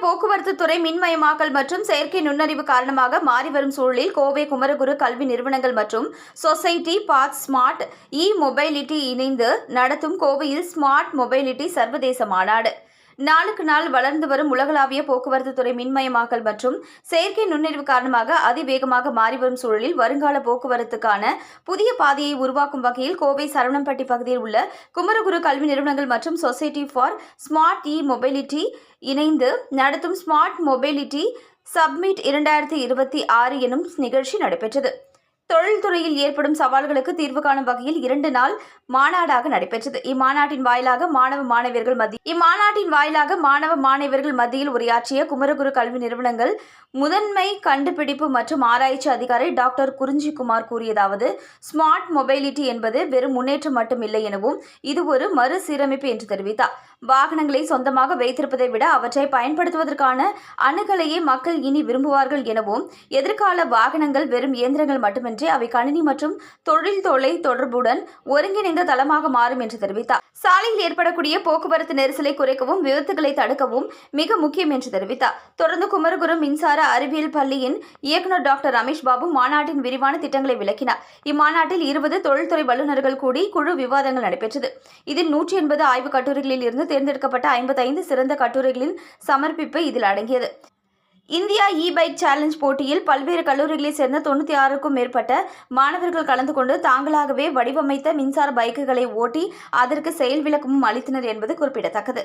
போக்குவரத்து துறை மின்மயமாக்கல் மற்றும் செயற்கை நுண்ணறிவு காரணமாக மாறிவரும் சூழலில் கோவை குமரகுரு கல்வி நிறுவனங்கள் மற்றும் சொசைட்டி பாத் ஸ்மார்ட் மொபைலிட்டி இணைந்து நடத்தும் கோவையில் ஸ்மார்ட் மொபைலிட்டி சர்வதேச மாநாடு. நாளுக்கு நாள் வளர்ந்து வரும் உலகளாவிய போக்குவரத்து துறை மின்மயமாக்கல் மற்றும் செயற்கை நுண்ணறிவு காரணமாக அதிவேகமாக மாறிவரும் சூழலில் வருங்கால போக்குவரத்துக்கான புதிய பாதையை உருவாக்கும் வகையில் கோவை சரவணம்பட்டி பகுதியில் உள்ள குமரகுரு கல்வி நிறுவனங்கள் மற்றும் சொசைட்டி ஃபார் ஸ்மார்ட் மொபைலிட்டி இணைந்து நடத்தும் ஸ்மார்ட் மொபைலிட்டி சப்மிட் 2026 எனும் நிகழ்ச்சி நடைபெற்றது. தொழில்துறையில் ஏற்படும் சவால்களுக்கு தீர்வு காணும் வகையில் 2 நாள் மாநாடாக நடைபெற்றது. இம்மாநாட்டின் வாயிலாக மாணவ மாணவியர்கள் மத்தியில் உரையாற்றிய குமரகுரு கல்வி நிறுவனங்கள் முதன்மை கண்டுபிடிப்பு மற்றும் ஆராய்ச்சி அதிகாரி டாக்டர் குறிஞ்சிக்குமார் கூறியதாவது, ஸ்மார்ட் மொபைலிட்டி என்பது வெறும் முன்னேற்றம் மட்டும் இல்லை எனவும் இது ஒரு மறுசீரமைப்பு என்று தெரிவித்தார். வாகனங்களை சொந்தமாக வைத்திருப்பதை விட அவற்றை பயன்படுத்துவதற்கான அணுகலையே மக்கள் இனி விரும்புவார்கள் எனவும், எதிர்கால வாகனங்கள் வெறும் இயந்திரங்கள் மட்டுமின்றி அவை கணினி மற்றும் தொலை தொடர்புடன் ஒருங்கிணைந்த தளமாக மாறும் என்று தெரிவித்தார். சாலையில் ஏற்படக்கூடிய போக்குவரத்து நெரிசலை குறைக்கவும் விபத்துகளை தடுக்கவும் மிக முக்கியம் என்று தெரிவித்தார். தொடர்ந்து குமரகுரு மின்சார அறிவியல் பள்ளியின் இயக்குநர் டாக்டர் ரமேஷ் பாபு மாநாட்டின் விரிவான திட்டங்களை விளக்கினார். இம்மாநாட்டில் 20 தொழில்துறை வல்லுநர்கள் கூடி குழு விவாதங்கள் நடைபெற்றது. இதில் 180 ஆய்வுக் கட்டுரைகளில் இருந்து தேர்ந்தெடுக்கப்பட்ட 55 சிறந்த கட்டுரைகளின் சமர்ப்பிப்பு இதில் அடங்கியது. இந்தியா பைக் சேலஞ்ச் போட்டியில் பல்வேறு கல்லூரிகளைச் சேர்ந்த 96க்கும் மேற்பட்ட மாணவர்கள் கலந்து கொண்டு தாங்களாகவே வடிவமைத்த மின்சார பைக்குகளை ஓட்டி அதற்கு செயல் விளக்கமும் அளித்தனர் என்பது குறிப்பிடத்தக்கது.